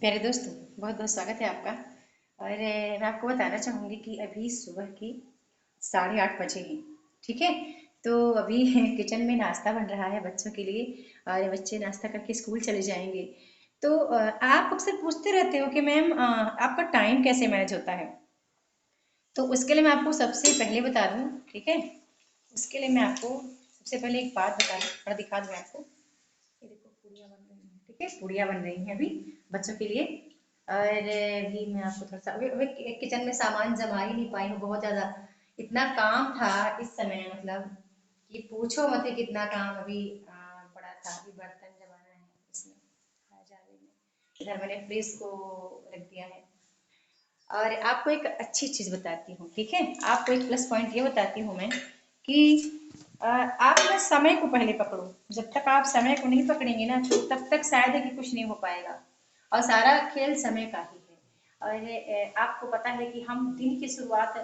प्यारे दोस्तों, बहुत बहुत स्वागत है आपका। और मैं आपको बताना चाहूँगी कि अभी सुबह की 8:30 बजे हैं। ठीक है। तो अभी किचन में नाश्ता बन रहा है बच्चों के लिए। और बच्चे नाश्ता करके स्कूल चले जाएंगे। तो आप अक्सर पूछते रहते हो कि मैम आपका टाइम कैसे मैनेज होता है। तो उसके लिए मैं आपको सबसे पहले बता दूँ। ठीक है। उसके लिए मैं आपको सबसे पहले एक बात बता दूँ, थोड़ा दिखा दूँ आपको। ये देखो पूड़ियाँ बन रही हैं। ठीक है, पूड़ियाँ बन रही हैं अभी बच्चों के लिए। और भी मैं आपको थोड़ा सा अभी अभी किचन में सामान जमा ही नहीं पाई हूँ, बहुत ज़्यादा इतना काम था इस समय, मतलब कि पूछो मत कि कितना काम अभी पड़ा था। अभी बर्तन जमाना है इसमें, जाले में। इधर मैंने फ्रिज को रख दिया है। और आपको एक अच्छी चीज़ बताती हूँ। ठीक है, आपको एक प्लस पॉइंट ये बताती हूँ मैं कि आप ना समय को पहले पकड़ो। जब तक आप समय को नहीं पकड़ेंगे ना, तो तब तक शायद है कि कुछ नहीं हो पाएगा। और सारा खेल समय का ही है। और आपको पता है कि हम दिन की शुरुआत,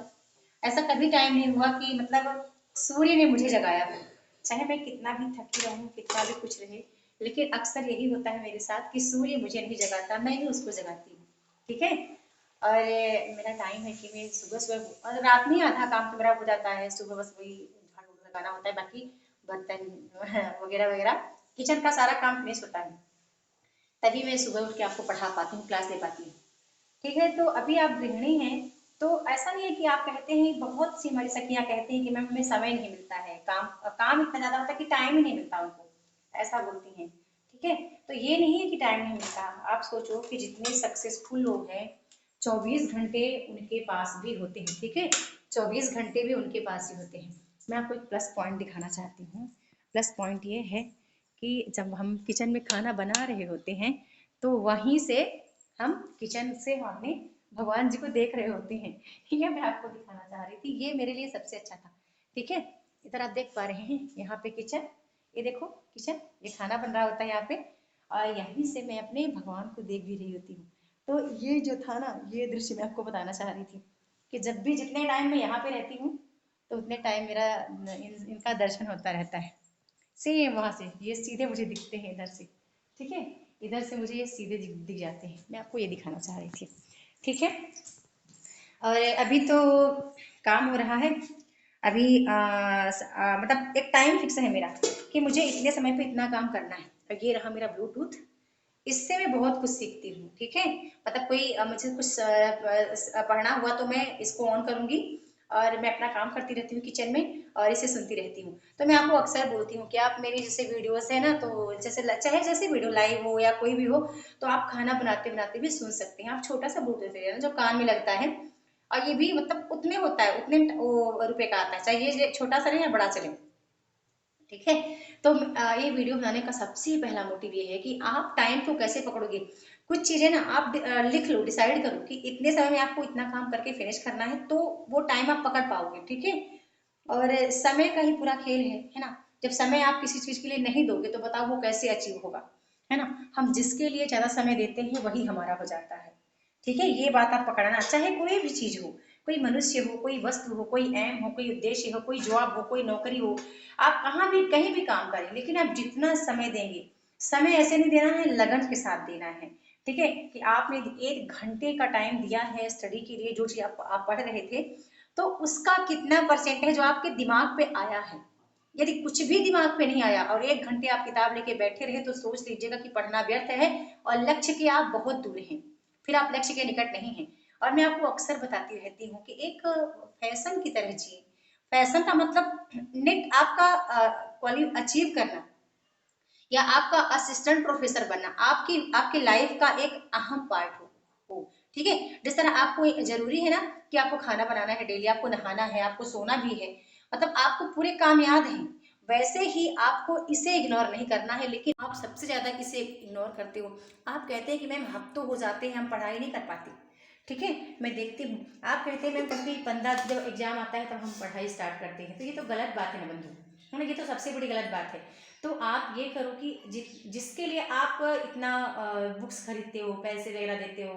ऐसा कभी टाइम नहीं हुआ कि मतलब सूर्य ने मुझे जगाया हो। चाहे मैं कितना भी थकी रहूं, कितना भी कुछ रहे, लेकिन अक्सर यही होता है मेरे साथ कि सूर्य मुझे नहीं जगाता, मैं ही उसको जगाती हूँ। ठीक है। और मेरा टाइम है कि मैं सुबह सुबह, और रात में ही आधा काम तो मेरा हो जाता है। सुबह बस वही झाड़ू लगाना होता है, बाकी बर्तन वगैरह वगैरह किचन का सारा काम फिनिश होता है। तभी मैं सुबह उठ के आपको पढ़ा पाती हूँ, क्लास ले पाती हूँ। ठीक है। तो अभी आप गृहिणी हैं, तो ऐसा नहीं है कि आप कहते हैं, बहुत सी हमारी सखियां कहती हैं कि मैम हमें समय नहीं मिलता है, काम काम इतना ज्यादा होता है कि टाइम ही नहीं मिलता उनको, ऐसा बोलती हैं। ठीक है। तो ये नहीं है कि टाइम नहीं मिलता। आप सोचो कि जितने सक्सेसफुल लोग हैं, 24 घंटे उनके पास भी होते हैं। ठीक है, 24 घंटे भी उनके पास ही होते हैं। मैं आपको एक प्लस पॉइंट दिखाना चाहती हूँ। प्लस पॉइंट ये है कि जब हम किचन में खाना बना रहे होते हैं, तो वहीं से हम किचन से हम अपने भगवान जी को देख रहे होते हैं। ये मैं आपको दिखाना चाह रही थी, ये मेरे लिए सबसे अच्छा था। ठीक है। इधर आप देख पा रहे हैं, यहाँ पे किचन, ये देखो किचन, ये खाना बन रहा होता है यहाँ पे। और यहीं से मैं अपने भगवान को देख भी रही होती हूँ। तो ये जो था ना, ये दृश्य मैं आपको बताना चाह रही थी कि जब भी जितने टाइम मैं यहाँ पे रहती हूँ, तो उतने टाइम मेरा इनका दर्शन होता रहता है। सेम वहां से ये सीधे मुझे दिखते हैं इधर से। ठीक है। इधर से मुझे ये सीधे दिख जाते हैं। मैं आपको ये दिखाना चाह रही थी। ठीक है। और अभी तो काम हो रहा है। अभी मतलब एक टाइम फिक्स है मेरा कि मुझे इतने समय पे इतना काम करना है। और ये रहा मेरा ब्लूटूथ, इससे मैं बहुत कुछ सीखती हूँ। ठीक है। मतलब कोई मुझे कुछ पढ़ना हुआ तो मैं इसको ऑन करूंगी, और मैं अपना काम करती रहती हूँ किचन में, और इसे सुनती रहती हूँ। तो मैं आपको अक्सर बोलती हूँ कि आप मेरी जैसे वीडियोस है ना, तो जैसे चाहे जैसे वीडियो लाइव हो या कोई भी हो, तो आप खाना बनाते बनाते भी सुन सकते हैं। आप छोटा सा ब्लूटूथ ले लेना जो कान में लगता है। और ये भी मतलब उतने होता है, उतने रुपए का आता है, चाहे ये छोटा सा रहे या बड़ा चले। ठीक है। तो ये वीडियो बनाने का सबसे पहला मोटिव ये है कि आप टाइम को कैसे पकड़ोगे। कुछ चीजें ना आप लिख लो, डिसाइड करो कि इतने समय में आपको इतना काम करके फिनिश करना है, तो वो टाइम आप पकड़ पाओगे। ठीक है। और समय का ही पूरा खेल है ना। जब समय आप किसी चीज के लिए नहीं दोगे, तो बताओ वो कैसे अचीव होगा। है ना। हम जिसके लिए ज्यादा समय देते हैं, वही हमारा हो जाता है। ठीक है, ये बात आप पकड़ना। चाहे कोई भी चीज हो, कोई मनुष्य हो, कोई वस्तु हो, कोई एम हो, कोई उद्देश्य हो, कोई जॉब हो, कोई नौकरी हो, आप कहाँ भी कहीं भी काम करें, लेकिन आप जितना समय देंगे, समय ऐसे नहीं देना है, लगन के साथ देना है। ठीक है। कि आपने 1 घंटे का टाइम दिया है स्टडी के लिए, जो चीज आप पढ़ रहे थे, तो उसका कितना परसेंट है जो आपके दिमाग पे आया है। यदि कुछ भी दिमाग पे नहीं आया और 1 घंटे आप किताब लेके बैठे रहे, तो सोच लीजिएगा कि पढ़ना व्यर्थ है, और लक्ष्य के आप बहुत दूर हैं। फिर आप लक्ष्य के निकट नहीं हैं। और मैं आपको अक्सर बताती रहती हूँ कि एक फैशन की तरह जिए। फैशन का मतलब नेट आपका क्वाली अचीव करना, या आपका असिस्टेंट प्रोफेसर बनना, आपकी आपकी लाइफ का एक अहम पार्ट हो। ठीक है। जिस तरह आपको जरूरी है ना कि आपको खाना बनाना है, डेली आपको नहाना है, आपको सोना भी है, मतलब आपको पूरे काम याद हैं, वैसे ही आपको इसे इग्नोर नहीं करना है। लेकिन आप सबसे ज्यादा इसे इग्नोर करते हो। आप कहते हैं कि मैम हफ्तों हो जाते हैं हम पढ़ाई नहीं कर पाते। ठीक है। मैं देखती हूँ, आप कहते हैं मैम कभी 15 जब एग्जाम आता है तब हम पढ़ाई स्टार्ट करते हैं, तो ये तो गलत बात है ना बंधु, है ना। ये तो सबसे बड़ी गलत बात है। तो आप ये करो कि जिसके लिए आप इतना बुक्स खरीदते हो, पैसे वगैरह देते हो,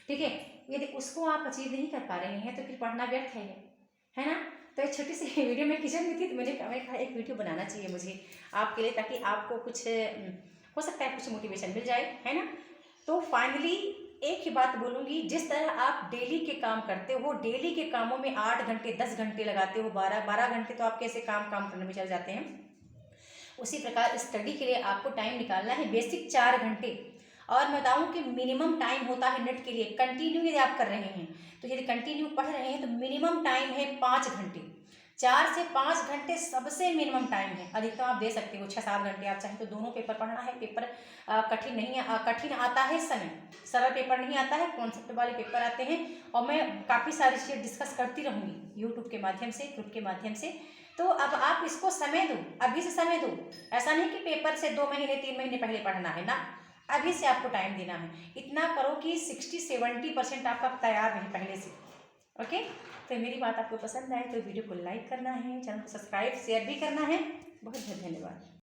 ठीक है, यदि उसको आप अचीव नहीं कर पा रहे हैं, तो फिर पढ़ना व्यर्थ है ना। तो एक छोटी सी वीडियो में किचन में थी, तो मुझे मैं कहा एक वीडियो बनाना चाहिए मुझे आपके लिए, ताकि आपको कुछ हो सकता है कुछ मोटिवेशन मिल जाए, है ना। तो फाइनली एक ही बात बोलूँगी, जिस तरह आप डेली के काम करते हो, डेली के कामों में 8 घंटे 10 घंटे लगाते हो, 12 घंटे तो आपके ऐसे काम करने में चल जाते हैं, उसी प्रकार स्टडी के लिए आपको टाइम निकालना है बेसिक 4 घंटे। और मैं बताऊँ कि मिनिमम टाइम होता है नेट के लिए, कंटिन्यू यदि आप कर रहे हैं, तो यदि कंटिन्यू पढ़ रहे हैं तो मिनिमम टाइम है 5 घंटे। 4 से 5 घंटे सबसे मिनिमम टाइम है। अधिकतम आप दे सकते हो 6-7 घंटे, आप चाहें तो दोनों पेपर पढ़ना है। पेपर कठिन नहीं कठिन आता है समय, सरल पेपर नहीं आता है, कॉन्सेप्ट वाले पेपर आते हैं। और मैं काफ़ी सारी चीज़ें डिस्कस करती रहूँगी यूट्यूब के माध्यम से, ग्रुप के माध्यम से। तो अब आप इसको समय दो, अभी से समय दो। ऐसा नहीं कि पेपर से 2 महीने 3 महीने पहले पढ़ना है ना, अभी से आपको टाइम देना है। इतना करो कि 60-70% आपका तैयार रहे पहले से। ओके, तो मेरी बात आपको पसंद आए तो वीडियो को लाइक करना है, चैनल को सब्सक्राइब शेयर भी करना है। बहुत बहुत धन्यवाद।